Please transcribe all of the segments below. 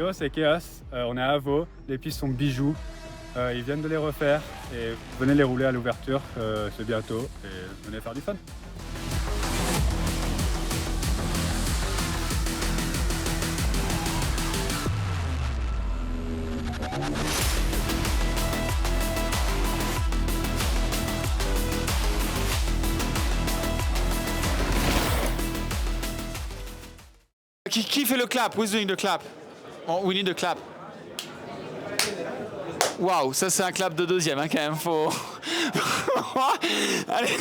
Bonjour, c'est Chaos. On est à Avo. Les pistes sont bijoux. Ils viennent de les refaire et venez les rouler à l'ouverture, c'est bientôt, et venez faire du fun. Qui fait le clap? Who's doing the clap? Oh, we need a clap. Waouh, ça c'est un clap de deuxième quand même. Faut. Allez,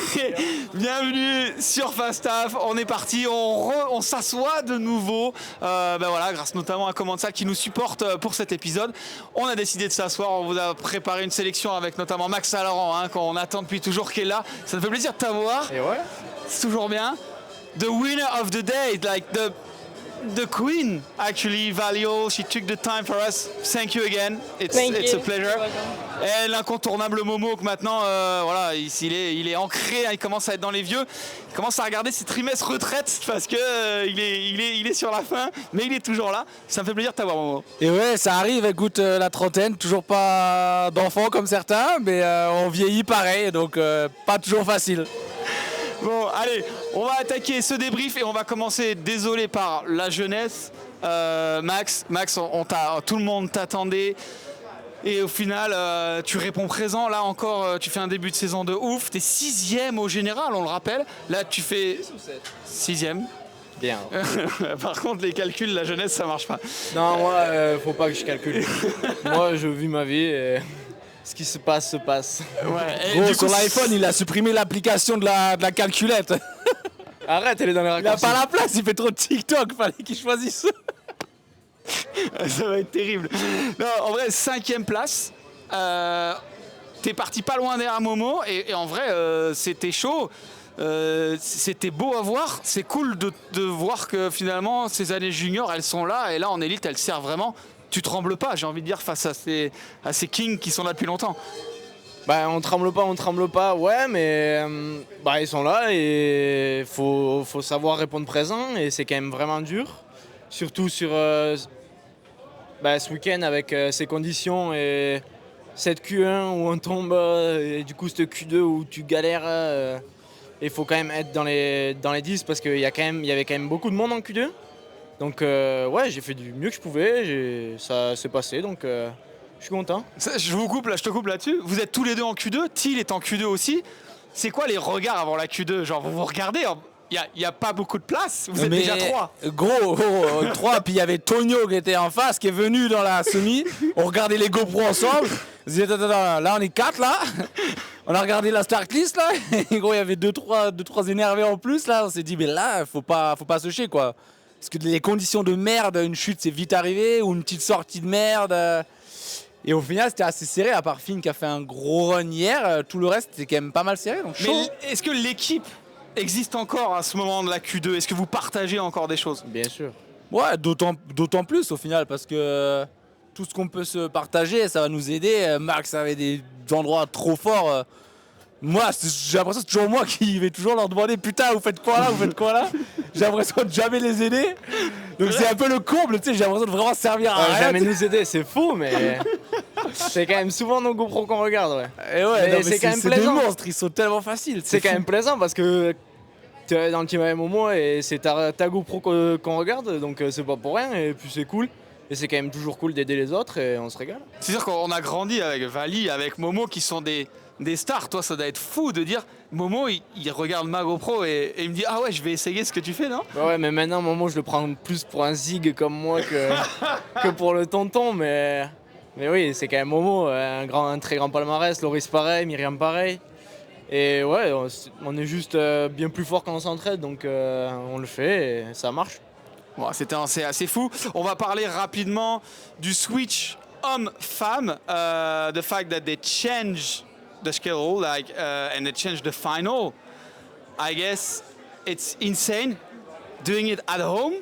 bienvenue sur Fastaf. On est parti, on s'assoit de nouveau. Voilà, grâce notamment à Commensal qui nous supporte pour cet épisode. On a décidé de s'asseoir. On vous a préparé une sélection avec notamment Max Saint-Laurent, qu'on attend depuis toujours, qui est là. Ça nous fait plaisir de t'avoir. Et ouais. C'est toujours bien. The winner of the day, like the queen, actually, Valio, she took the time for us. Thank you again. It's a pleasure. Et l'incontournable Momo, que maintenant, il est ancré, il commence à être dans les vieux. Il commence à regarder ses trimestres retraite parce que il est sur la fin, mais il est toujours là. Ça me fait plaisir de t'avoir, Momo. Et ouais, ça arrive, écoute, la trentaine, toujours pas d'enfants comme certains, mais on vieillit pareil, donc pas toujours facile. Bon, allez, on va attaquer ce débrief et on va commencer, désolé, par la jeunesse. Max, tout le monde t'attendait. Et au final, tu réponds présent. Là encore, tu fais un début de saison de ouf. T'es 6e au général, on le rappelle. Là, tu fais 6e. Bien. Par contre, les calculs, la jeunesse, ça marche pas. Non, moi, faut pas que je calcule. Moi, je vis ma vie et ce qui se passe, se passe. Ouais. Et sur l'iPhone, il a supprimé l'application de la calculette. Arrête, elle est dans les raccourcis. Il a pas la place, il fait trop de TikTok, fallait qu'il choisisse. Ça va être terrible. Non, en vrai, 5e place. T'es parti pas loin derrière Momo et en vrai, c'était chaud. C'était beau à voir. C'est cool de voir que finalement, ces années juniors, elles sont là. Et là, en élite, elles servent vraiment. Tu trembles pas, j'ai envie de dire, face à ces kings qui sont là depuis longtemps. Bah, on tremble pas, ouais, mais ils sont là et faut savoir répondre présent et c'est quand même vraiment dur. Surtout sur ce week-end avec ces conditions et cette Q1 où on tombe et du coup cette Q2 où tu galères. Il faut quand même être dans les 10 parce qu'il y avait quand même beaucoup de monde en Q2. Donc j'ai fait du mieux que je pouvais, ça s'est passé, donc je suis content. Je te coupe là-dessus. Vous êtes tous les deux en Q2, Thiel est en Q2 aussi. C'est quoi les regards avant la Q2? Genre vous regardez, il n'y a pas beaucoup de place, vous êtes déjà 3. Gros, 3, puis il y avait Tonio qui était en face, qui est venu dans la semi. On regardait les GoPro ensemble. On se dit, attends, là on est 4 là. On a regardé la start list là. Et gros, il y avait 2-3 énervés en plus là. On s'est dit, mais là, faut pas se chier quoi. Parce que les conditions de merde, une chute c'est vite arrivé, ou une petite sortie de merde. Et au final, c'était assez serré, à part Finn qui a fait un gros run hier. Tout le reste, c'était quand même pas mal serré. Donc chaud. Mais est-ce que l'équipe existe encore à ce moment de la Q2? Est-ce que vous partagez encore des choses? Bien sûr. Ouais, d'autant plus au final, parce que tout ce qu'on peut se partager, ça va nous aider. Max avait des endroits trop forts. Moi, j'ai l'impression que c'est toujours moi qui vais toujours leur demander putain, vous faites quoi là? J'ai l'impression de jamais les aider. Donc c'est un peu le comble, tu sais, j'ai l'impression de vraiment servir à rien. Jamais nous aider, c'est faux, mais c'est quand même souvent nos GoPro qu'on regarde, ouais. Et ouais, mais c'est quand même plaisant. Des monstres, ils sont tellement faciles. C'est quand même plaisant parce que tu es dans le team avec Momo et c'est ta GoPro qu'on regarde, donc c'est pas pour rien et puis c'est cool. Et c'est quand même toujours cool d'aider les autres et on se régale. C'est sûr qu'on a grandi avec Vali, avec Momo qui sont des stars. Toi, ça doit être fou de dire Momo, il regarde ma GoPro et il me dit ah ouais, je vais essayer ce que tu fais, non? Ouais, mais maintenant Momo, je le prends plus pour un zig comme moi que pour le tonton, mais oui, c'est quand même Momo, un très grand palmarès. Loris pareil, Myriam pareil. Et ouais, on est juste bien plus fort quand on s'entraide, donc on le fait et ça marche. Bon, c'est assez fou. On va parler rapidement du switch homme-femme, the fact that they change the schedule, and they change the final. I guess it's insane doing it at home.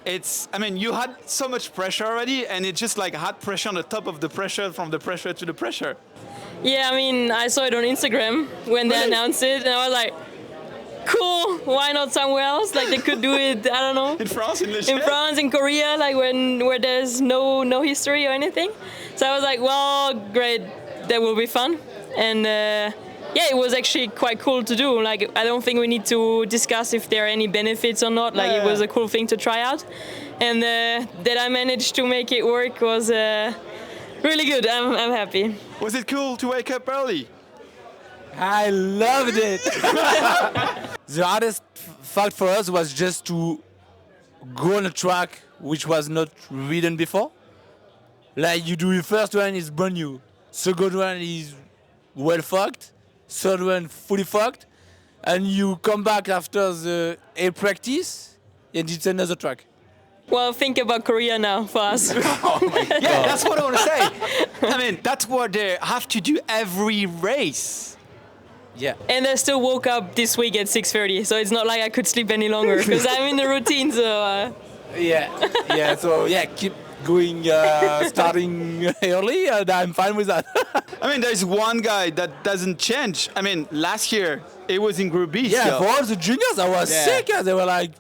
You had so much pressure already, and it just like had pressure on the top of the pressure, from the pressure to the pressure. Yeah, I saw it on Instagram when they announced it, and I was like, cool. Why not somewhere else? Like they could do it. I don't know. In France, in Le In Chais? France, in Korea, like where there's no history or anything. So I was like, well, great, that will be fun. And yeah, it was actually quite cool to do. Like I don't think we need to discuss if there are any benefits or not. Like it was a cool thing to try out, and that I managed to make it work was really good. I'm happy. Was it cool to wake up early? I loved it. The hardest fact for us was just to go on a track which was not ridden before. Like you do your first one is brand new, second one is well fucked, third one fully fucked, and you come back after the A practice and it's another track. Well, think about Korea now for us. Yeah, that's what I want to say. I mean, that's what they have to do every race. Yeah. And I still woke up this week at 6:30, so it's not like I could sleep any longer because I'm in the routine. So Yeah. So yeah, keep going, starting early, and I'm fine with that. I mean, there's one guy that doesn't change. I mean, last year it was in Group B. Yeah, still. for all the juniors, I was sick. They were like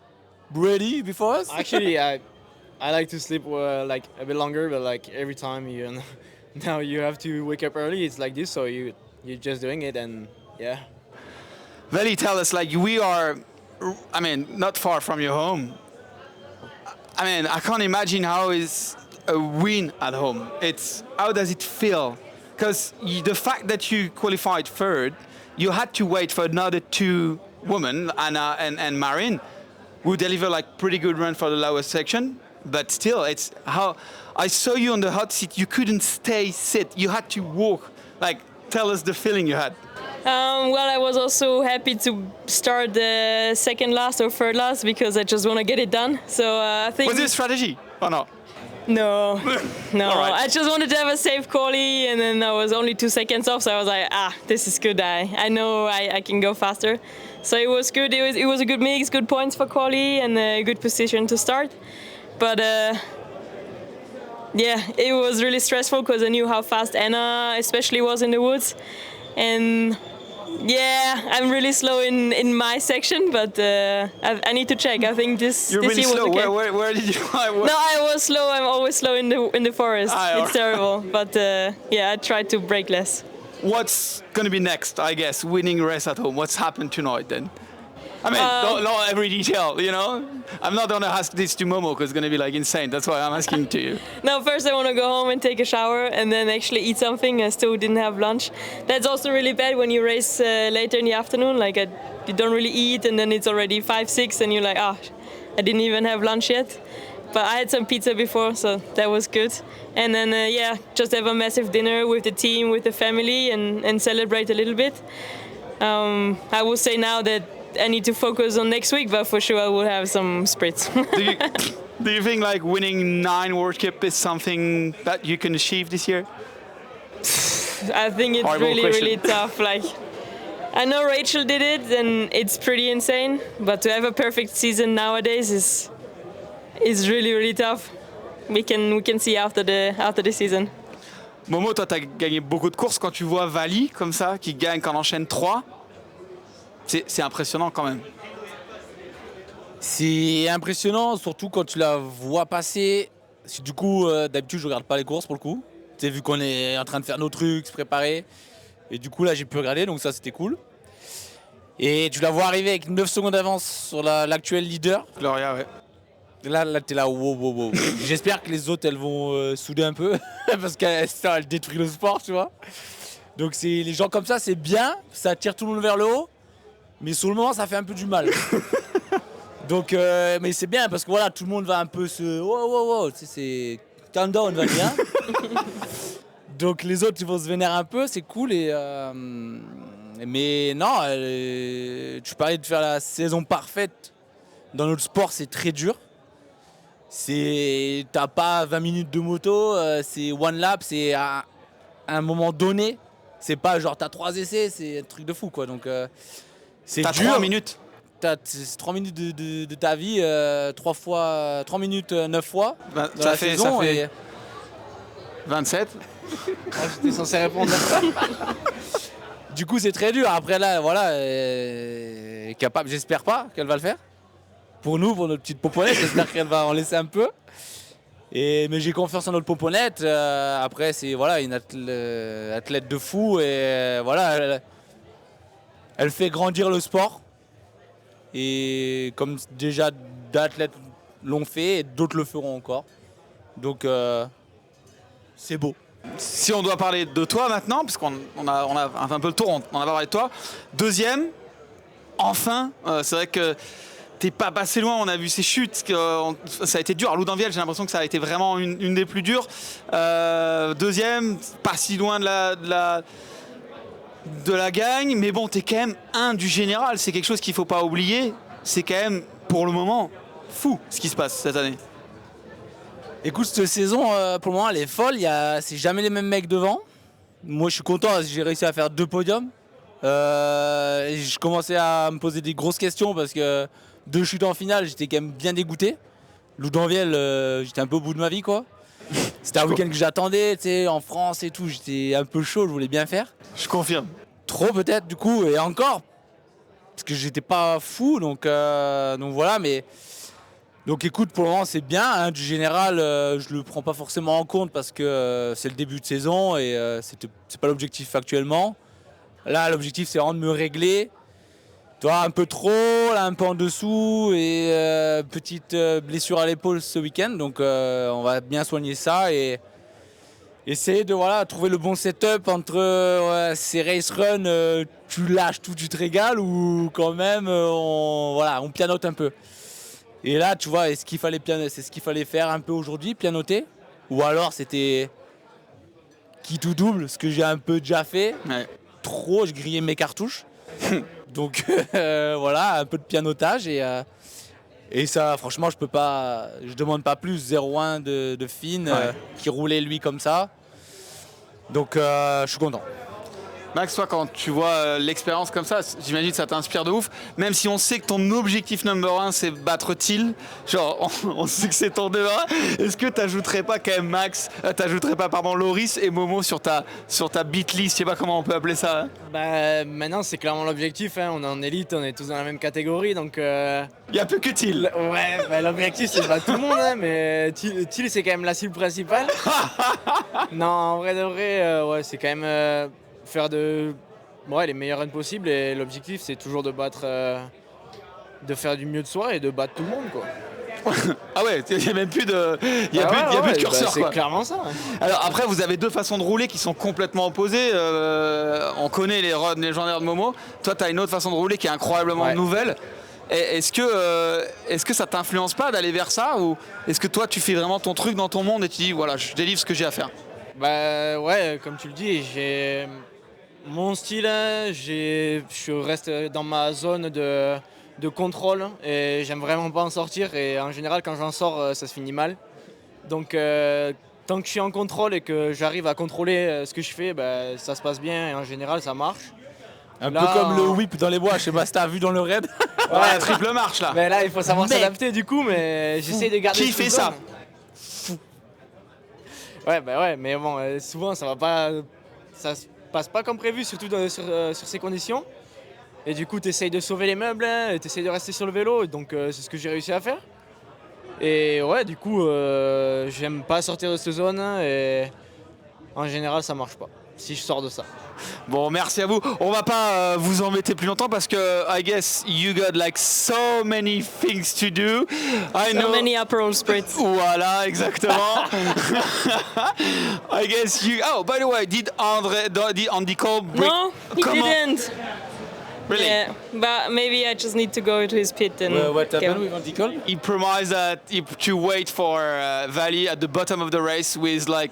ready before us. Actually, I like to sleep like a bit longer, but like every time now you have to wake up early, it's like this. So you're just doing it, and yeah. Veli, tell us, like, we are, I mean, not far from your home. I mean, I can't imagine how is a win at home. How does it feel? Because the fact that you qualified third, you had to wait for another two women, Anna and Marin, who deliver like pretty good run for the lowest section. But still, it's how I saw you on the hot seat. You couldn't sit. You had to walk. Like, tell us the feeling you had. well, I was also happy to start the second last or third last because I just want to get it done. So I think. Was it a strategy or not? No, no. All right. I just wanted to have a safe quali, and then I was only 2 seconds off, so I was like, this is good. I know I can go faster. So it was good. It was a good mix, good points for quali, and a good position to start. But yeah, it was really stressful because I knew how fast Anna especially was in the woods, and yeah, I'm really slow in my section, but I need to check. I think this You're this really year slow. was okay. Where did you? No, I was slow. I'm always slow in the forest. It's terrible. But yeah, I tried to break less. What's going to be next, I guess? Winning race at home. What's happened tonight then? I mean, not every detail, you know? I'm not going to ask this to Momo because it's going to be like insane. That's why I'm asking to you. No, first I want to go home and take a shower and then actually eat something. I still didn't have lunch. That's also really bad when you race later in the afternoon. Like you don't really eat and then it's already 5, 6 and you're like, I didn't even have lunch yet. But I had some pizza before, so that was good. And then, yeah, just have a massive dinner with the team, with the family, and celebrate a little bit. I will say now that I need to focus on next week, but for sure I will have some spritz. Do you think like winning 9 World Cup is something that you can achieve this year? I think it's Horrible really, question. really tough. Like, I know Rachel did it, and it's pretty insane. But to have a perfect season nowadays is really, really tough. We can see after the season. Momo, toi, tu as gagné beaucoup de courses. Quand tu vois Vali comme ça, qui gagne, qui en enchaîne 3, c'est impressionnant quand même. C'est impressionnant, surtout quand tu la vois passer. Du coup, d'habitude, je regarde pas les courses pour le coup. Tu sais, vu qu'on est en train de faire nos trucs, se préparer. Et du coup, là, j'ai pu regarder, donc ça, c'était cool. Et tu la vois arriver avec 9 secondes d'avance sur l'actuel leader. Gloria, ouais. Là t'es là, wow. J'espère que les autres, elles vont souder un peu, parce qu'elle détruit le sport, tu vois. Donc les gens comme ça, c'est bien, ça tire tout le monde vers le haut, mais sur le moment, ça fait un peu du mal. Donc, mais c'est bien, parce que voilà, tout le monde va un peu se... Wow, tu sais, c'est... Calm down, va bien. Donc les autres, ils vont se vénérer un peu, c'est cool, mais non, tu parlais de faire la saison parfaite. Dans notre sport, c'est très dur. T'as pas 20 minutes de moto, c'est one lap, c'est à un moment donné. C'est pas genre t'as 3 essais, c'est un truc de fou quoi. Donc c'est dur. T'as 3 minutes. C'est 3 minutes de ta vie, 3 minutes 9 fois. Ça fait 27. J'étais censé répondre. Du coup, c'est très dur. Après, là, voilà, capable, j'espère pas qu'elle va le faire. Pour nous, pour notre petite poponette, j'espère qu'elle va en laisser un peu. Mais j'ai confiance en notre poponette. Après, c'est voilà, une athlète de fou. Et voilà, elle fait grandir le sport. Et comme déjà d'athlètes l'ont fait, et d'autres le feront encore. Donc, c'est beau. Si on doit parler de toi maintenant, puisqu'on a un peu le tour, on a parlé de toi. Deuxième, enfin, c'est vrai que t'es pas passé loin, on a vu ces chutes, ça a été dur. À Loudainvielle, j'ai l'impression que ça a été vraiment une des plus dures. Deuxième, pas si loin de la gagne, mais bon, t'es quand même un du général, c'est quelque chose qu'il faut pas oublier. C'est quand même, pour le moment, fou ce qui se passe cette année. Écoute, cette saison, pour le moment, elle est folle. C'est jamais les mêmes mecs devant. Moi, je suis content, j'ai réussi à faire 2 podiums. Je commençais à me poser des grosses questions parce que 2 chutes en finale, j'étais quand même bien dégoûté. Loudainvielle, j'étais un peu au bout de ma vie, quoi. C'était un week-end que j'attendais, tu sais, en France et tout. J'étais un peu chaud, je voulais bien faire. Je confirme. Trop peut-être, du coup, et encore. Parce que j'étais pas fou, donc voilà, mais... Donc écoute, pour le moment c'est bien, hein, du général je le prends pas forcément en compte parce que c'est le début de saison et c'est pas l'objectif actuellement. Là l'objectif c'est vraiment de me régler, tu vois, un peu trop, là un peu en dessous et petite blessure à l'épaule ce week-end, donc on va bien soigner ça et essayer de trouver le bon setup entre ces race runs, tu lâches tout, tu te régales ou quand même on pianote un peu. Et là, tu vois, c'est ce qu'il fallait faire un peu aujourd'hui, pianoter. Ou alors c'était quitte ou double, ce que j'ai un peu déjà fait. Ouais. Trop, je grillais mes cartouches. Donc voilà, un peu de pianotage et ça, franchement, je demande pas plus. 0,1 de fine qui roulait lui comme ça. Donc je suis content. Max, toi, quand tu vois l'expérience comme ça, j'imagine que ça t'inspire de ouf. Même si on sait que ton objectif number 1, c'est battre Thiel. Genre, on sait que c'est ton 2-1. Est-ce que t'ajouterais pas quand même Max, Loris et Momo sur ta beat list, je sais pas comment on peut appeler ça. Hein. Bah, maintenant, c'est clairement l'objectif. Hein. On est en élite, on est tous dans la même catégorie, donc... Il y a plus que Thiel. Ouais, bah, l'objectif, c'est pas tout le monde, hein, mais Thiel, c'est quand même la cible principale. Non, en vrai de vrai, c'est quand même... faire les meilleurs runs possibles et l'objectif c'est toujours de battre de faire du mieux de soi et de battre tout le monde quoi. Ah ouais, il n'y a même plus de plus de curseur c'est quoi. clairement ça. Ouais. Alors après vous avez 2 façons de rouler qui sont complètement opposées. On connaît les runs légendaires de Momo. Toi tu as une autre façon de rouler qui est incroyablement nouvelle. Est-ce que ça t'influence pas d'aller vers ça ou est-ce que toi tu fais vraiment ton truc dans ton monde et tu dis voilà je délivre ce que j'ai à faire? Bah ouais, comme tu le dis, j'ai mon style, je reste dans ma zone de contrôle et j'aime vraiment pas en sortir et en général quand j'en sors ça se finit mal. Donc tant que je suis en contrôle et que j'arrive à contrôler ce que je fais, ça se passe bien et en général ça marche. Un peu comme le whip dans les bois, je sais pas si t'as vu dans le raid. Ouais, triple marche là. Mais là il faut savoir s'adapter du coup, mais j'essaie de garder. Qui fait ça? Ouais, mais bon, souvent ça se passe pas comme prévu, surtout sur ces conditions. Et du coup, tu essayes de sauver les meubles, hein, tu essayes de rester sur le vélo, donc c'est ce que j'ai réussi à faire. Et ouais, du coup, j'aime pas sortir de cette zone et en général, ça marche pas si je sors de ça. Bon, merci à vous. On va pas vous embêter plus longtemps parce que I guess you got like so many things to do. So many Aperol spritz. Voilà, exactement. I guess you. Oh, by the way, did Andy Cole break? No, he didn't. Really? Yeah, but maybe I just need to go to his pit and. What happened with Andy Cole? He promised that to wait for Valley at the bottom of the race with like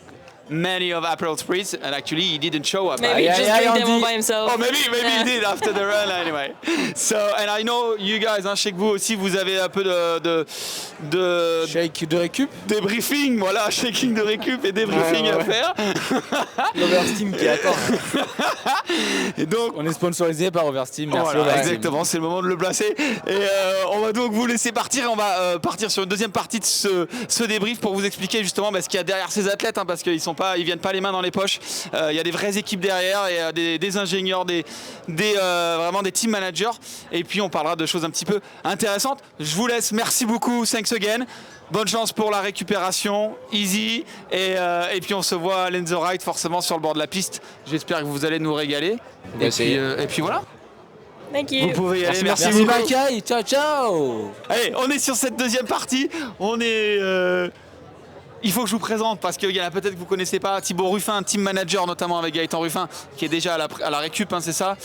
many of Aperol spritz, and actually he didn't show up. Maybe he just drank them all by himself. Oh, maybe he did after the run anyway. So, and I know you guys, je sais que vous aussi, vous avez un peu de Shake de récup. Débriefing, voilà, shaking de récup et débriefing à faire. L'Oversteam qui attend. Et donc, on est sponsorisé par Oversteam. Merci voilà, Oversteam. exactement, c'est le moment de le placer. Et on va donc vous laisser partir. Et on va partir sur une deuxième partie de ce débrief pour vous expliquer justement ce qu'il y a derrière ces athlètes, hein, parce qu'ils sont ils viennent pas les mains dans les poches. Il y a des vraies équipes derrière, et des ingénieurs, vraiment des team managers. Et puis on parlera de choses un petit peu intéressantes. Je vous laisse. Merci beaucoup. Thanks again. Bonne chance pour la récupération, easy, et puis on se voit à Lenzo Ride forcément sur le bord de la piste. J'espère que vous allez nous régaler. Et puis voilà. Thank you. Vous pouvez y aller. Merci Merci beaucoup. Makai, ciao ciao. Allez, on est sur cette deuxième partie. Il faut que je vous présente parce qu'il y en a peut-être que vous ne connaissez pas. Thibaut Ruffin, team manager notamment avec Gaëtan Ruffin, qui est déjà à la récup, hein, c'est ça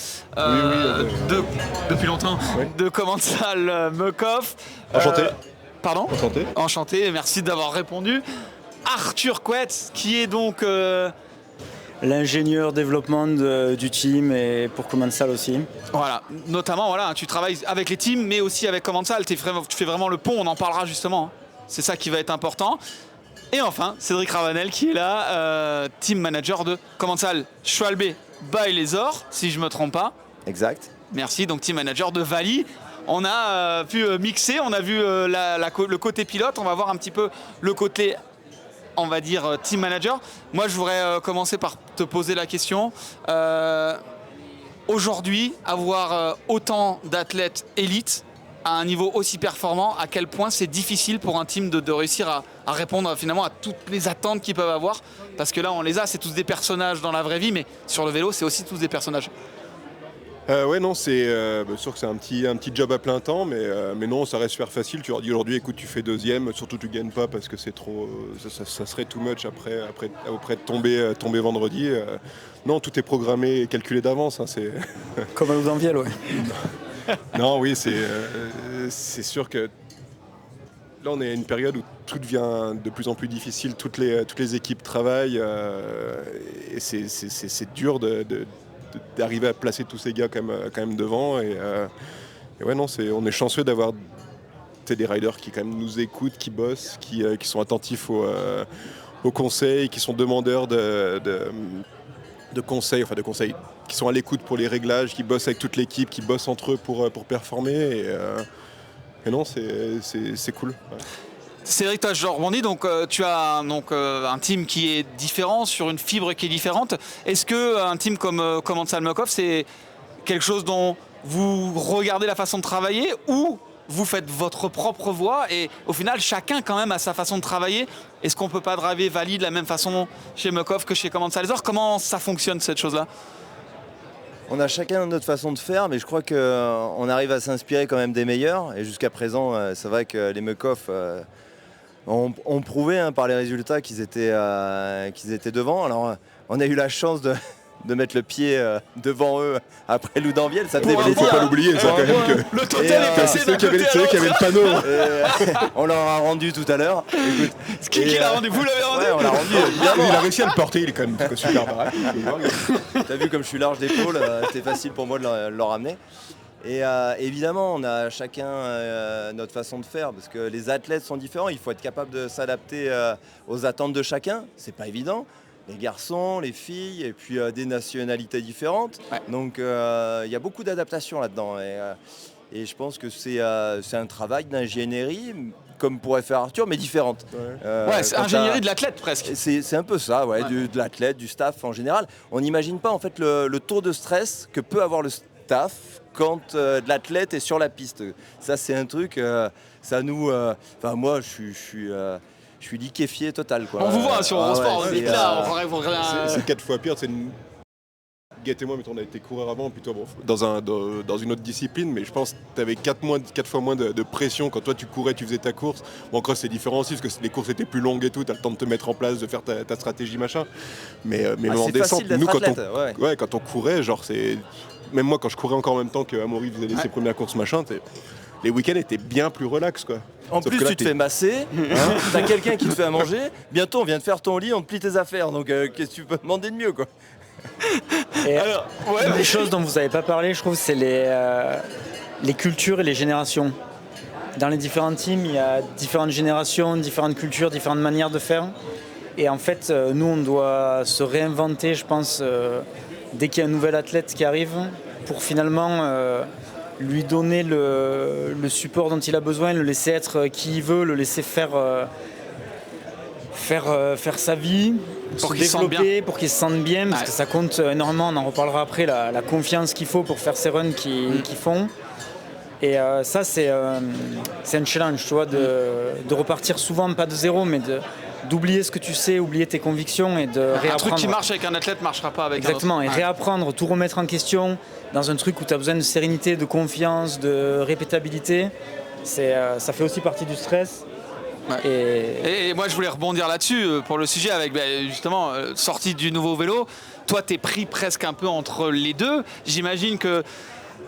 depuis longtemps. Oui. De Commencal Muc-Off. Enchanté. Pardon ? Enchanté. Enchanté, merci d'avoir répondu. Arthur Couette, qui est donc... l'ingénieur développement du team et pour Commencal aussi. Voilà, notamment, voilà, tu travailles avec les teams, mais aussi avec Commencal. Tu fais vraiment le pont, on en parlera justement. C'est ça qui va être important. Et enfin, Cédric Ravanel qui est là, team manager de Commencal Schwalbe by Lesor, si je ne me trompe pas. Exact. Merci, donc team manager de Vali. On a pu mixer, on a vu le côté pilote, on va voir un petit peu le côté, on va dire, team manager. Moi, je voudrais commencer par te poser la question. Aujourd'hui, avoir autant d'athlètes élites à un niveau aussi performant, à quel point c'est difficile pour un team de réussir à répondre finalement à toutes les attentes qu'ils peuvent avoir. Parce que là, on les a, c'est tous des personnages dans la vraie vie, mais sur le vélo, c'est aussi tous des personnages. Ouais, non, c'est sûr que c'est un petit job à plein temps, mais non, ça reste super facile. Tu leur dis aujourd'hui, écoute, tu fais deuxième, surtout tu gagnes pas parce que c'est trop, ça serait too much après de tomber vendredi. Non, tout est programmé et calculé d'avance. Hein, c'est Comme à Loudanviel, ouais. Non, oui, c'est sûr que là, on est à une période où tout devient de plus en plus difficile. Toutes les équipes travaillent et c'est dur d'arriver à placer tous ces gars quand même devant. Et ouais, non, on est chanceux d'avoir des riders qui quand même nous écoutent, qui bossent, qui sont attentifs aux conseils, qui sont demandeurs de conseils, qui sont à l'écoute pour les réglages, qui bossent avec toute l'équipe, qui bossent entre eux pour performer. Et non, c'est cool. Ouais. Cédric, toi, je rebondis, donc tu as un team qui est différent, sur une fibre qui est différente. Est-ce qu'un team comme Commencal Muc-Off, c'est quelque chose dont vous regardez la façon de travailler, ou vous faites votre propre voie et au final, chacun quand même a sa façon de travailler? Est-ce qu'on ne peut pas driver Vali de la même façon chez Muc-Off que chez Commencal? Comment ça fonctionne, cette chose-là? On a chacun notre façon de faire, mais je crois qu'on arrive à s'inspirer quand même des meilleurs. Et jusqu'à présent, c'est vrai que les Muc-Off ont prouvé par les résultats qu'ils étaient devant. Alors, on a eu la chance de mettre le pied devant eux après Loudanviel, ça fait plaisir. Faut pas l'oublier, ça, quand même. Que... Le total est passé d'un côté à qui avait le panneau. On leur a rendu tout à l'heure. Qui l'a rendu? Vous l'avez rendu? Ouais, on l'a rendu, évidemment. Il a réussi à le porter, il est quand même super baraque. T'as vu comme je suis large d'épaule, c'était facile pour moi de le ramener. Et évidemment, on a chacun notre façon de faire, parce que les athlètes sont différents. Il faut être capable de s'adapter aux attentes de chacun. C'est pas évident. Les garçons, les filles, et puis des nationalités différentes. Ouais. Donc il y a beaucoup d'adaptation là-dedans. Et je pense que c'est un travail d'ingénierie, comme pourrait faire Arthur, mais différente. Ouais, c'est ingénierie de l'athlète presque. C'est un peu ça, ouais. De l'athlète, du staff en général. On n'imagine pas en fait le taux de stress que peut avoir le staff quand de l'athlète est sur la piste. Ça, c'est un truc, ça nous... Enfin, moi, je suis liquéfié total, quoi. On vous voit sur Eurosport, vous êtes là, c'est 4 fois pire. Gaët et moi, on a été coureurs avant, plutôt dans une autre discipline, mais je pense que tu avais 4 fois moins de pression quand toi tu courais, tu faisais ta course. Bon, en cross, c'est différent aussi, parce que les courses étaient plus longues et tout, tu as le temps de te mettre en place, de faire ta stratégie, machin. Mais en descente, nous, quand on courait, genre, c'est... Même moi, quand je courais encore en même temps qu'Amaury faisait ses premières courses, machin, les week-ends étaient bien plus relax, quoi. En plus, tu te fais masser, t'as quelqu'un qui te fait à manger, bientôt on vient de faire ton lit, on te plie tes affaires, donc qu'est-ce que tu peux demander de mieux, quoi. Et alors, des choses dont vous n'avez pas parlé, je trouve, c'est les cultures et les générations. Dans les différents teams, il y a différentes générations, différentes cultures, différentes manières de faire. Et en fait, nous, on doit se réinventer, je pense, dès qu'il y a un nouvel athlète qui arrive, pour finalement lui donner le support dont il a besoin, le laisser être qui il veut, le laisser faire faire sa vie, Pour se qu'ils se sentent développer, pour qu'ils se sentent bien, parce Ouais. que ça compte énormément, on en reparlera après, la confiance qu'il faut pour faire ces runs qu'ils font. Et ça, c'est un challenge, tu vois, de repartir souvent, pas de zéro, mais d'oublier ce que tu sais, oublier tes convictions et de réapprendre. Un truc qui marche avec un athlète ne marchera pas avec Exactement, un et autre. réapprendre, tout remettre en question dans un truc où tu as besoin de sérénité, de confiance, de répétabilité, ça fait aussi partie du stress. Ouais. Et moi je voulais rebondir là-dessus pour le sujet avec justement sortie du nouveau vélo. Toi t'es pris presque un peu entre les deux. J'imagine que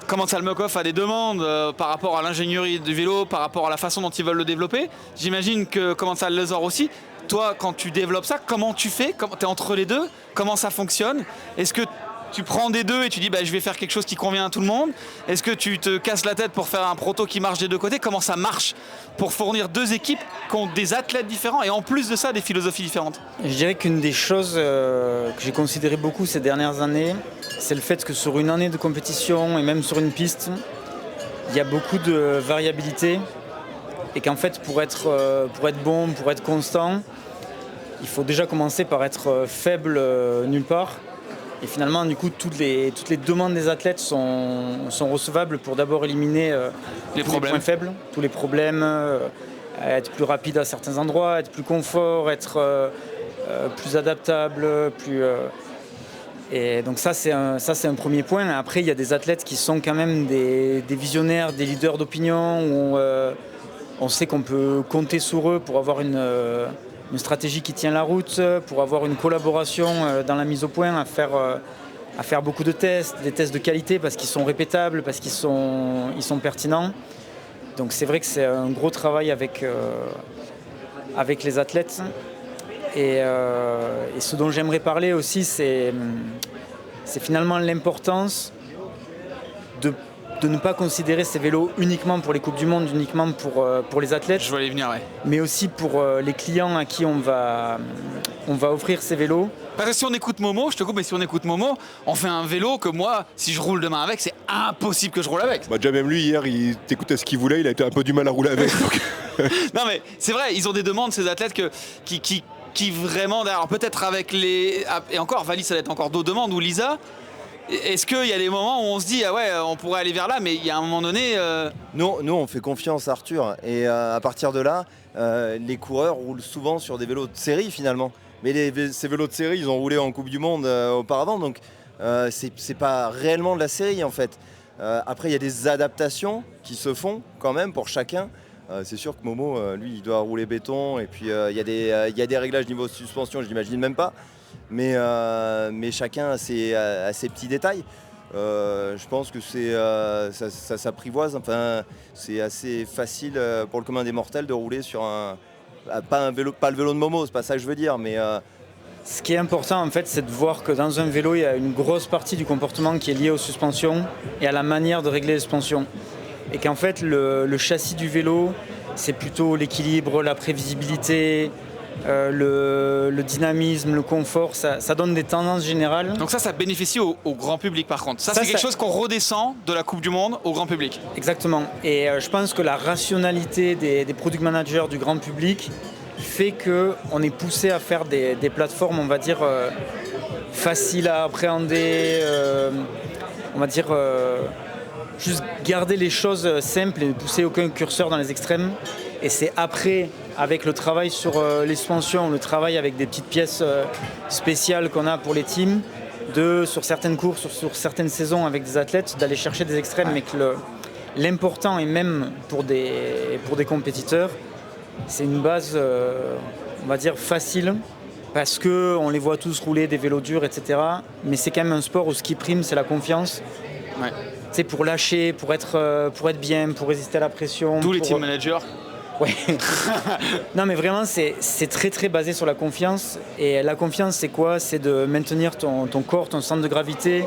Comment Salmokov a des demandes par rapport à l'ingénierie du vélo, par rapport à la façon dont ils veulent le développer. J'imagine que Comment ça le sort aussi. Toi, quand tu développes ça, comment tu fais? Tu es entre les deux? Comment ça fonctionne? Est-ce que tu prends des deux et tu dis je vais faire quelque chose qui convient à tout le monde? Est-ce que tu te casses la tête pour faire un proto qui marche des deux côtés? Comment ça marche pour fournir deux équipes qui ont des athlètes différents et en plus de ça des philosophies différentes? Je dirais qu'une des choses que j'ai considéré beaucoup ces dernières années, c'est le fait que sur une année de compétition et même sur une piste, il y a beaucoup de variabilité et qu'en fait pour être bon, pour être constant, il faut déjà commencer par être faible nulle part. Et finalement, du coup, toutes les demandes des athlètes sont recevables pour d'abord éliminer les tous les points faibles, tous les problèmes, être plus rapide à certains endroits, être plus confort, être plus adaptable, Et donc ça c'est un premier point. Après, il y a des athlètes qui sont quand même des visionnaires, des leaders d'opinion, où on sait qu'on peut compter sur eux pour avoir une stratégie qui tient la route, pour avoir une collaboration dans la mise au point, à faire beaucoup de tests, des tests de qualité parce qu'ils sont répétables, parce qu'ils sont pertinents. Donc c'est vrai que c'est un gros travail avec les athlètes. Et ce dont j'aimerais parler aussi, c'est finalement l'importance de ne pas considérer ces vélos uniquement pour les Coupes du Monde, uniquement pour les athlètes. Je vais y venir, ouais. Mais aussi pour les clients à qui on va offrir ces vélos. Parce que si on écoute Momo, je te coupe, mais si on écoute Momo, on fait un vélo que moi, si je roule demain avec, c'est impossible que je roule avec. Déjà même lui, hier, il t'écoutait ce qu'il voulait, il a été un peu du mal à rouler avec. Donc... Non mais c'est vrai, ils ont des demandes, ces athlètes, qui vraiment, alors peut-être avec les... Et encore, Valis, ça va être encore d'autres demandes, ou Lisa. Est-ce qu'il y a des moments où on se dit, ah ouais, on pourrait aller vers là, mais il y a un moment donné... Nous, on fait confiance à Arthur. Et à partir de là, les coureurs roulent souvent sur des vélos de série finalement. Mais ces vélos de série, ils ont roulé en Coupe du Monde auparavant, donc c'est pas réellement de la série en fait. Après, il y a des adaptations qui se font quand même pour chacun. C'est sûr que Momo, lui, il doit rouler béton, et puis il y a des réglages niveau suspension, je l'imagine même pas. Mais chacun a ses petits détails. Je pense que ça s'apprivoise. Enfin, c'est assez facile pour le commun des mortels de rouler sur pas le vélo de Momo, c'est pas ça que je veux dire, mais ce qui est important en fait, c'est de voir que dans un vélo, il y a une grosse partie du comportement qui est liée aux suspensions et à la manière de régler les suspensions. Et qu'en fait, le châssis du vélo, c'est plutôt l'équilibre, la prévisibilité, le dynamisme, le confort, ça donne des tendances générales. Donc ça bénéficie au grand public par contre. Ça c'est quelque chose qu'on redescend de la Coupe du Monde au grand public. Exactement. Et je pense que la rationalité des product managers du grand public fait qu'on est poussé à faire des plateformes, on va dire, faciles à appréhender, on va dire, juste garder les choses simples et ne pousser aucun curseur dans les extrêmes. Et c'est après, avec le travail sur les suspensions, le travail avec des petites pièces spéciales qu'on a pour les teams, sur certaines courses, sur certaines saisons avec des athlètes, d'aller chercher des extrêmes, mais que l'important, et même pour des compétiteurs, c'est une base, on va dire, facile, parce qu'on les voit tous rouler des vélos durs, etc. Mais c'est quand même un sport où ce qui prime, c'est la confiance. Ouais. C'est pour lâcher, pour être bien, pour résister à la pression. Tous les team managers. Ouais. Non mais vraiment c'est très très basé sur la confiance. Et la confiance c'est quoi? C'est de maintenir ton corps, ton centre de gravité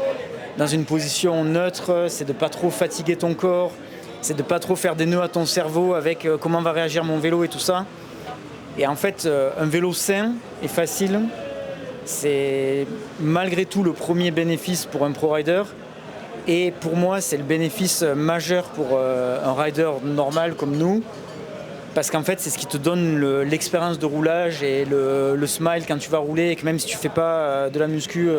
dans une position neutre, c'est de pas trop fatiguer ton corps, c'est de pas trop faire des nœuds à ton cerveau avec comment va réagir mon vélo et tout ça. Et en fait un vélo sain et facile, c'est malgré tout le premier bénéfice pour un pro rider. Et pour moi c'est le bénéfice majeur pour un rider normal comme nous. parce qu'en fait c'est ce qui te donne l'expérience de roulage et le smile quand tu vas rouler, et que même si tu fais pas de la muscu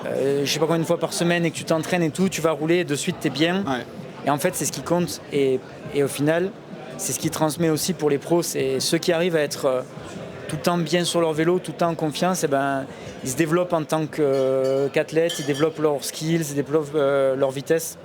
je sais pas combien de fois par semaine et que tu t'entraînes et tout, tu vas rouler et de suite t'es bien. Ouais. Et en fait c'est ce qui compte, et au final c'est ce qui transmet aussi pour les pros, c'est ceux qui arrivent à être tout le temps bien sur leur vélo, tout le temps en confiance, et ils se développent en tant qu'athlètes, ils développent leurs skills, ils développent leur vitesse.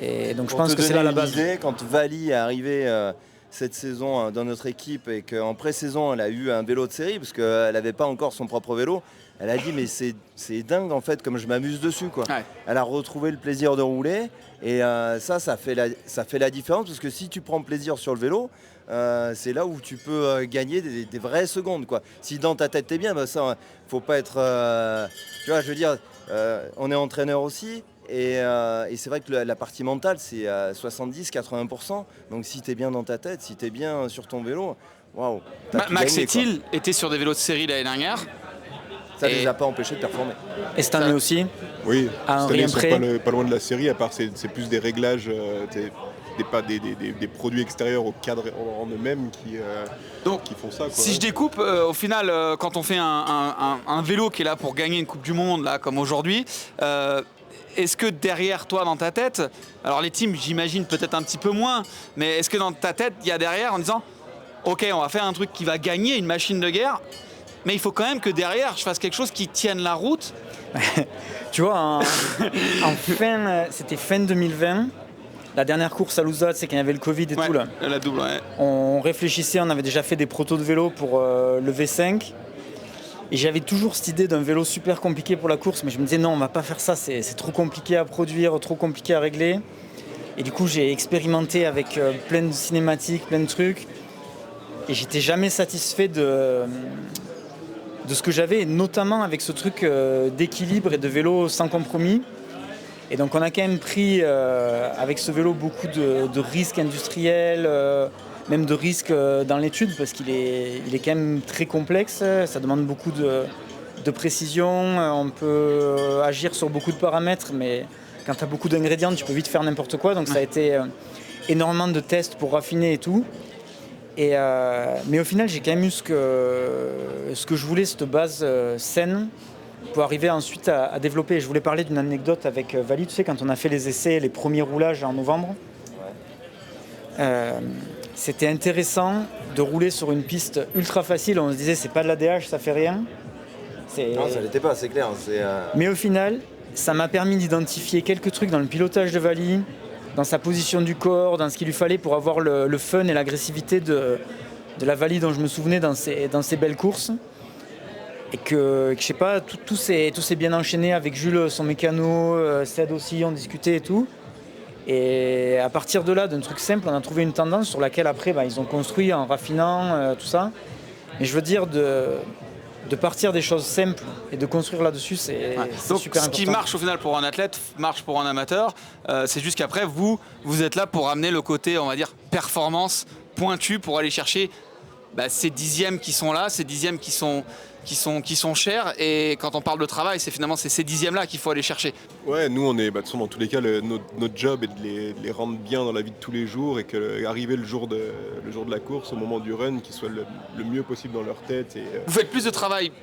Et donc je pense que c'est là la base. Quand Vali est arrivé cette saison dans notre équipe et qu'en pré-saison elle a eu un vélo de série parce qu'elle n'avait pas encore son propre vélo, elle a dit mais c'est dingue en fait comme je m'amuse dessus quoi. Ouais. Elle a retrouvé le plaisir de rouler et ça fait la différence, parce que si tu prends plaisir sur le vélo, c'est là où tu peux gagner des vraies secondes quoi. Si dans ta tête t'es bien, ça faut pas être tu vois, je veux dire, on est entraîneur aussi. Et c'est vrai que la partie mentale, c'est 70-80%. Donc si tu es bien dans ta tête, si tu es bien sur ton vélo, waouh. Max et Thiel étaient sur des vélos de série l'année dernière. Ça ne les a pas empêchés de performer. Et cette année aussi. Oui, cette année, ils sont pas loin de la série, à part c'est plus des réglages, des produits extérieurs au cadre en eux-mêmes qui font ça. Quoi. Si je découpe, au final, quand on fait un vélo qui est là pour gagner une Coupe du Monde, là, comme aujourd'hui, est-ce que derrière toi, dans ta tête, alors les teams, j'imagine peut-être un petit peu moins, mais est-ce que dans ta tête, il y a derrière en disant « Ok, on va faire un truc qui va gagner une machine de guerre, mais il faut quand même que derrière, je fasse quelque chose qui tienne la route ». Tu vois, c'était fin 2020, la dernière course à Lousade, c'est quand il y avait le Covid et tout là. La double, ouais. On réfléchissait, on avait déjà fait des protos de vélo pour le V5. Et j'avais toujours cette idée d'un vélo super compliqué pour la course, mais je me disais non, on va pas faire ça, c'est trop compliqué à produire, trop compliqué à régler. Et du coup, j'ai expérimenté avec plein de cinématiques, plein de trucs. Et j'étais jamais satisfait de ce que j'avais, notamment avec ce truc d'équilibre et de vélo sans compromis. Et donc on a quand même pris avec ce vélo beaucoup de risques industriels, même de risques dans l'étude, parce qu'il est quand même très complexe, ça demande beaucoup de précision, on peut agir sur beaucoup de paramètres, mais quand tu as beaucoup d'ingrédients, tu peux vite faire n'importe quoi, donc ça a été énormément de tests pour raffiner et tout. Mais au final, j'ai quand même eu ce que je voulais, cette base saine, pour arriver ensuite à développer. Je voulais parler d'une anecdote avec Vali, tu sais, quand on a fait les essais, les premiers roulages en novembre. C'était intéressant de rouler sur une piste ultra facile. On se disait, c'est pas de l'ADH, ça fait rien. Non, ça l'était pas, c'est clair. Mais au final, ça m'a permis d'identifier quelques trucs dans le pilotage de Vali, dans sa position du corps, dans ce qu'il lui fallait pour avoir le fun et l'agressivité de la Vali dont je me souvenais dans ces belles courses. Et que je sais pas, tout s'est bien enchaîné avec Jules, son mécano, Ced aussi, on discutait et tout. Et à partir de là, d'un truc simple, on a trouvé une tendance sur laquelle après, ils ont construit en raffinant tout ça. Mais je veux dire, de partir des choses simples et de construire là-dessus, c'est donc, super important. Ce qui marche au final pour un athlète marche pour un amateur. C'est juste qu'après, vous êtes là pour amener le côté, on va dire, performance pointue pour aller chercher ces dixièmes qui sont là, ces dixièmes qui sont chers. Et quand on parle de travail, c'est finalement ces dixièmes-là qu'il faut aller chercher. Ouais, nous, on est, de toute façon, dans tous les cas, notre job est de les rendre bien dans la vie de tous les jours, et qu'arriver le jour de la course, au moment du run, qu'ils soient le mieux possible dans leur tête. Vous faites plus de travail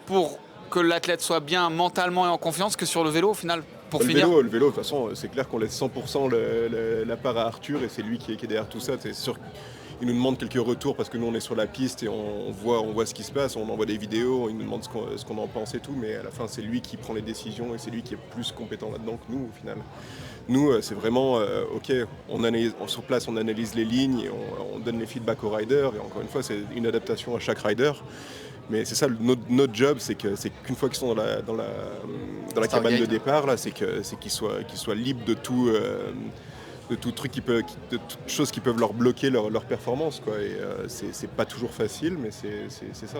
pour que l'athlète soit bien mentalement et en confiance que sur le vélo, au final, pour finir. Le vélo, de toute façon, c'est clair qu'on laisse 100% la part à Arthur, et c'est lui qui est derrière tout ça. C'est sûr. Il nous demande quelques retours parce que nous on est sur la piste et on voit ce qui se passe, on envoie des vidéos, il nous demande ce qu'on en pense et tout, mais à la fin c'est lui qui prend les décisions et c'est lui qui est plus compétent là-dedans que nous au final. Nous c'est vraiment ok, sur place on analyse les lignes et on donne les feedbacks aux riders, et encore une fois c'est une adaptation à chaque rider. Mais c'est ça, notre job, c'est qu'une fois qu'ils sont dans la cabane de départ, là, c'est qu'ils soient libres de tout. De tout truc de toutes choses qui peuvent leur bloquer leur performance, quoi. Et c'est pas toujours facile, mais c'est ça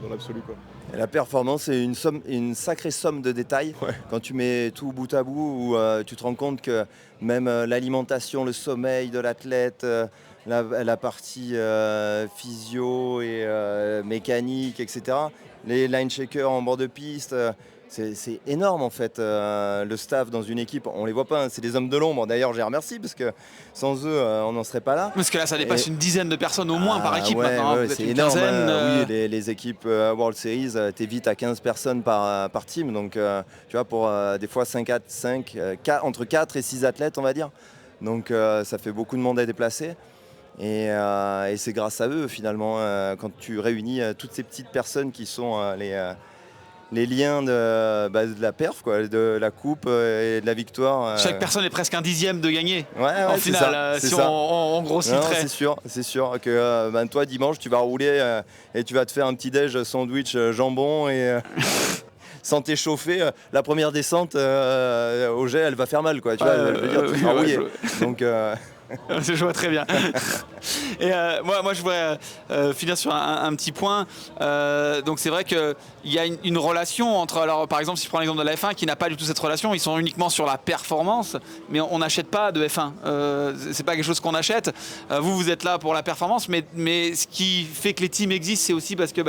dans l'absolu, quoi. Et la performance, c'est une sacrée somme de détails. Ouais. Quand tu mets tout bout à bout, où tu te rends compte que même l'alimentation, le sommeil de l'athlète, la partie physio et mécanique, etc., les line shakers en bord de piste, c'est énorme en fait, le staff dans une équipe, on les voit pas, hein, c'est des hommes de l'ombre. D'ailleurs, je les remercie parce que sans eux, on n'en serait pas là. Parce que là, ça dépasse une dizaine de personnes au moins par équipe maintenant. Ouais, Vous êtes c'est une énorme. quinzaine. Oui, les équipes World Series, t'es vite à 15 personnes par team. Donc, tu vois, pour des fois entre 4 et 6 athlètes, on va dire. Donc, ça fait beaucoup de monde à déplacer. Et c'est grâce à eux, finalement, quand tu réunis toutes ces petites personnes qui sont les liens de la perf, quoi, de la coupe et de la victoire. Chaque personne est presque un dixième de gagner. En final, si on grossit le trait. C'est sûr que toi, dimanche, tu vas rouler et tu vas te faire un petit déj sandwich jambon et sans t'échauffer. La première descente au jet, elle va faire mal, quoi. Tu vois, je veux dire, tu vas rouiller. Donc... Je vois très bien. Et moi, je voudrais finir sur un petit point. Donc c'est vrai qu'il y a une relation entre, alors par exemple si je prends l'exemple de la F1 qui n'a pas du tout cette relation, ils sont uniquement sur la performance, mais on n'achète pas de F1. C'est pas quelque chose qu'on achète. Vous êtes là pour la performance, mais ce qui fait que les teams existent, c'est aussi parce que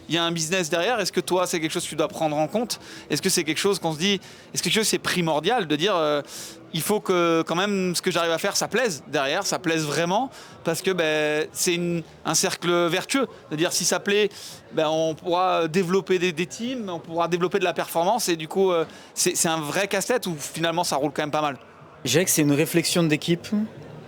y a un business derrière. Est-ce que toi, c'est quelque chose que tu dois prendre en compte? Est-ce que c'est quelque chose qu'on se dit, est-ce que quelque chose c'est primordial de dire il faut que quand même ce que j'arrive à faire, ça plaise derrière, ça plaise vraiment, parce que c'est un cercle vertueux. C'est-à-dire si ça plaît, on pourra développer des teams, on pourra développer de la performance, et du coup c'est un vrai casse-tête où finalement ça roule quand même pas mal. Je dirais que c'est une réflexion d'équipe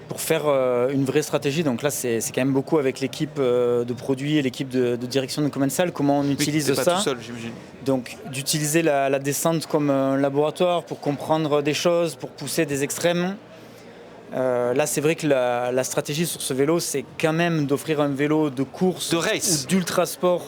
pour faire une vraie stratégie. Donc là, c'est quand même beaucoup avec l'équipe de produits et l'équipe de direction de commercial, comment on utilise pas ça. Tout seul, j'imagine. Donc d'utiliser la descente comme un laboratoire pour comprendre des choses, pour pousser des extrêmes. Là, c'est vrai que la stratégie sur ce vélo, c'est quand même d'offrir un vélo de course de race ou d'ultra sport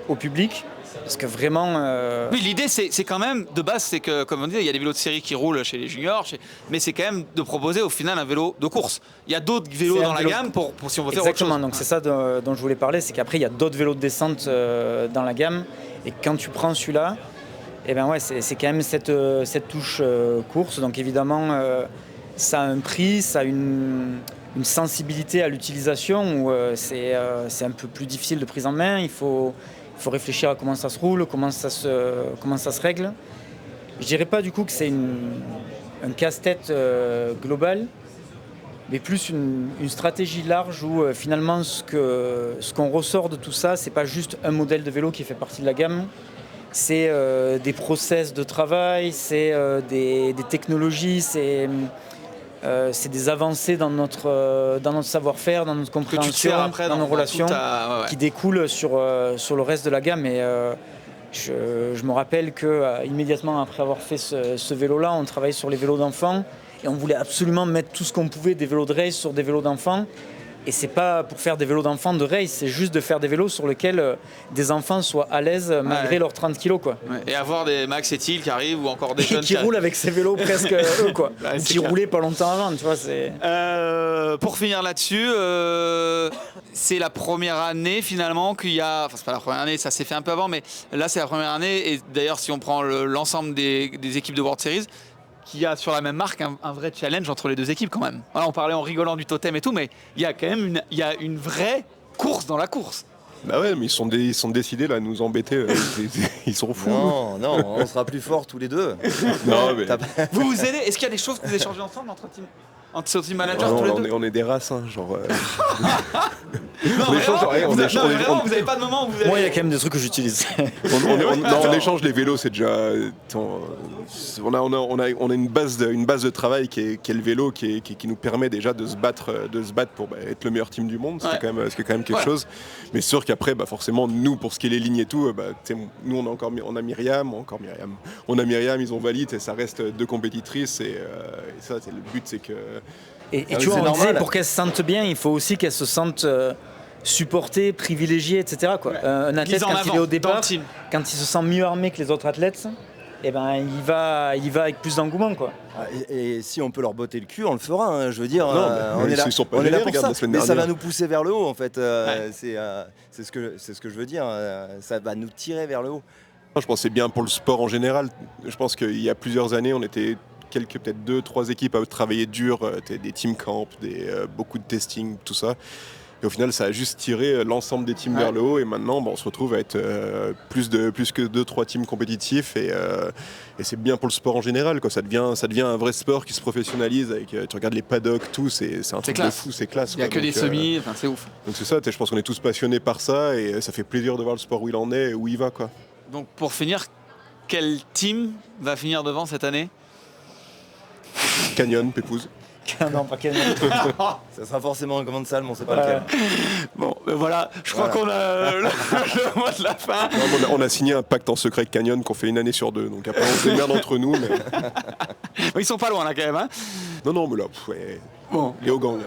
au public. Parce que vraiment... Oui, l'idée, c'est quand même, de base, c'est que, comme on dit, il y a des vélos de série qui roulent chez les juniors, mais c'est quand même de proposer au final un vélo de course. Il y a d'autres vélos dans la gamme pour si on veut faire autre chose. Exactement, donc c'est ça dont je voulais parler, c'est qu'après, il y a d'autres vélos de descente dans la gamme. Et quand tu prends celui-là, c'est quand même cette touche course. Donc évidemment, ça a un prix, ça a une sensibilité à l'utilisation où c'est un peu plus difficile de prise en main. Il faut réfléchir à comment ça se roule, comment ça se règle. Je dirais pas du coup que c'est un casse-tête global, mais plus une stratégie large où finalement ce qu'on ressort de tout ça, c'est pas juste un modèle de vélo qui fait partie de la gamme, c'est des process de travail, c'est des technologies, c'est des avancées dans notre savoir-faire, dans notre compréhension, dans nos relations, qui découlent sur le reste de la gamme. Et je me rappelle que immédiatement après avoir fait ce vélo-là, on travaillait sur les vélos d'enfants et on voulait absolument mettre tout ce qu'on pouvait des vélos de race sur des vélos d'enfants. Et c'est pas pour faire des vélos d'enfants de race, c'est juste de faire des vélos sur lesquels des enfants soient à l'aise malgré leurs 30 kilos, quoi. Ouais. Et avoir des Max et Thiel qui arrivent ou encore des jeunes qui roulent avec ces vélos presque eux, quoi. Qui roulaient pas longtemps avant, tu vois. Pour finir là-dessus, c'est la première année finalement qu'il y a. Enfin, c'est pas la première année, ça s'est fait un peu avant, mais là c'est la première année. Et d'ailleurs, si on prend l'ensemble des équipes de World Series, qu'il y a sur la même marque un vrai challenge entre les deux équipes quand même. Voilà, on parlait en rigolant du totem et tout, mais il y a quand même une vraie course dans la course. Bah ouais, mais ils sont décidés là à nous embêter. Ils sont fous. Non, on sera plus forts tous les deux. Non, mais... Vous aidez? Est-ce qu'il y a des choses que vous échangez ensemble entre team managers non, tous les deux? on est des races, hein, genre. Non, vous n'avez pas de moment où vous avez... Moi, il y a quand même des trucs que j'utilise. On échange les vélos, c'est déjà. On a une base de travail qui est le vélo, qui nous permet déjà de se battre pour être le meilleur team du monde. C'est quand même quelque chose. Mais c'est sûr qu'après, forcément, nous, pour ce qui est les lignes et tout, nous, on a Myriam, ils ont Valide, et ça reste deux compétitrices. Et ça, c'est le but, c'est que. Et tu vois, on disait, pour qu'elles se sentent bien, il faut aussi qu'elles se sentent supportées, privilégiées, etc. Quoi. Un athlète, quand il est au départ, quand il se sent mieux armé que les autres athlètes, il va avec plus d'engouement, quoi. Et si on peut leur botter le cul, on le fera. Hein. Je veux dire, on est là pour ça. Mais ça va nous pousser vers le haut, en fait. C'est ce que je veux dire. Ça va nous tirer vers le haut. Je pense que c'est bien pour le sport en général. Je pense qu'il y a plusieurs années, on était peut-être 2-3 équipes à travailler dur, des team camps, beaucoup de testing, tout ça. Et au final, ça a juste tiré l'ensemble des teams vers le haut. Et maintenant, on se retrouve à être plus que 2-3 teams compétitifs. Et c'est bien pour le sport en général, quoi. Ça devient un vrai sport qui se professionnalise. Tu regardes les paddocks, tout, c'est un truc de fou, c'est classe. Il n'y a que des semis, c'est ouf. Donc c'est ça, je pense qu'on est tous passionnés par ça. Et ça fait plaisir de voir le sport où il en est et où il va, quoi. Donc pour finir, quel team va finir devant cette année? Canyon, Pépouze. Non, pas Canyon. Ça sera forcément un commande salle, mais on sait pas lequel. Bon, voilà, je crois qu'on a le mot de la fin. Non, on a signé un pacte en secret avec Canyon qu'on fait une année sur 2. Donc après, on se démerde entre nous. Mais... Ils sont pas loin là quand même. Hein. Non, mais là, bon. Léo Gang.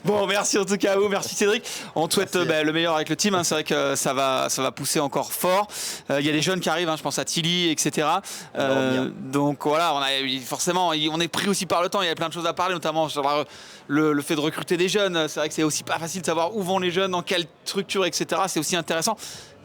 Bon, merci en tout cas à vous, merci Cédric. On te souhaite le meilleur avec le team. Hein. C'est vrai que ça va pousser encore fort. Il y a des jeunes qui arrivent, hein, je pense à Tilly, etc. Donc voilà, forcément, on est pris aussi par le temps. Il y a plein de choses à parler, notamment sur le fait de recruter des jeunes. C'est vrai que c'est aussi pas facile de savoir où vont les jeunes, dans quelle structure, etc. C'est aussi intéressant.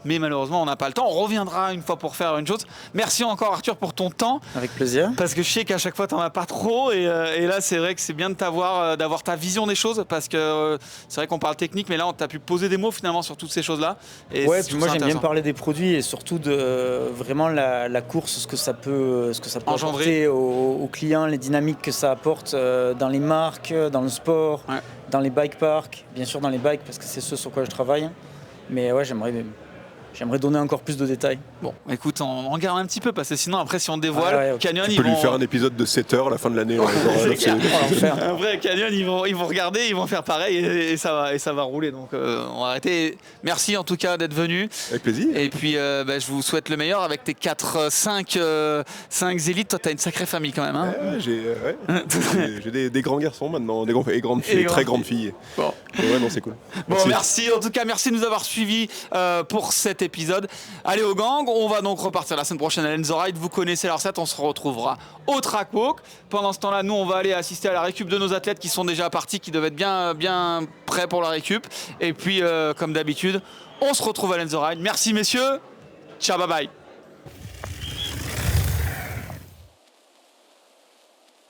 Mais malheureusement, on n'a pas le temps. On reviendra une fois pour faire une chose. Merci encore, Arthur, pour ton temps. Avec plaisir. Parce que je sais qu'à chaque fois, tu n'en as pas trop. Et là, c'est vrai que c'est bien de d'avoir ta vision des choses. Parce que c'est vrai qu'on parle technique, mais là, tu as pu poser des mots finalement sur toutes ces choses-là. Et ouais, puis moi, j'aime bien parler des produits et surtout de vraiment la course, ce que ça peut apporter aux clients, les dynamiques que ça apporte dans les marques, dans le sport, dans les bike parks, bien sûr dans les bikes, parce que c'est ce sur quoi je travaille. Mais ouais, J'aimerais donner encore plus de détails. Bon, écoute, on garde un petit peu parce que sinon, après, si on dévoile, Canyon, tu peux lui faire un épisode de 7 heures à la fin de l'année. Après, Canyon, ils vont regarder, ils vont faire pareil et ça va rouler. Donc, on va arrêter. Merci en tout cas d'être venu. Avec plaisir. Et puis, je vous souhaite le meilleur avec tes 5 élites. Toi, tu as une sacrée famille quand même. Hein. J'ai des grands garçons maintenant, des grandes filles, très grandes filles. Bon. Ouais, non, c'est cool. Bon, merci en tout cas, merci de nous avoir suivis pour cet épisode. Allez au gang, on va donc repartir la semaine prochaine à Lenzoride. Vous connaissez la recette, on se retrouvera au track walk. Pendant ce temps-là, nous on va aller assister à la récup de nos athlètes qui sont déjà partis, qui devaient être bien prêts pour la récup. Et puis comme d'habitude, on se retrouve à Lenzoride. Merci messieurs, ciao, bye bye.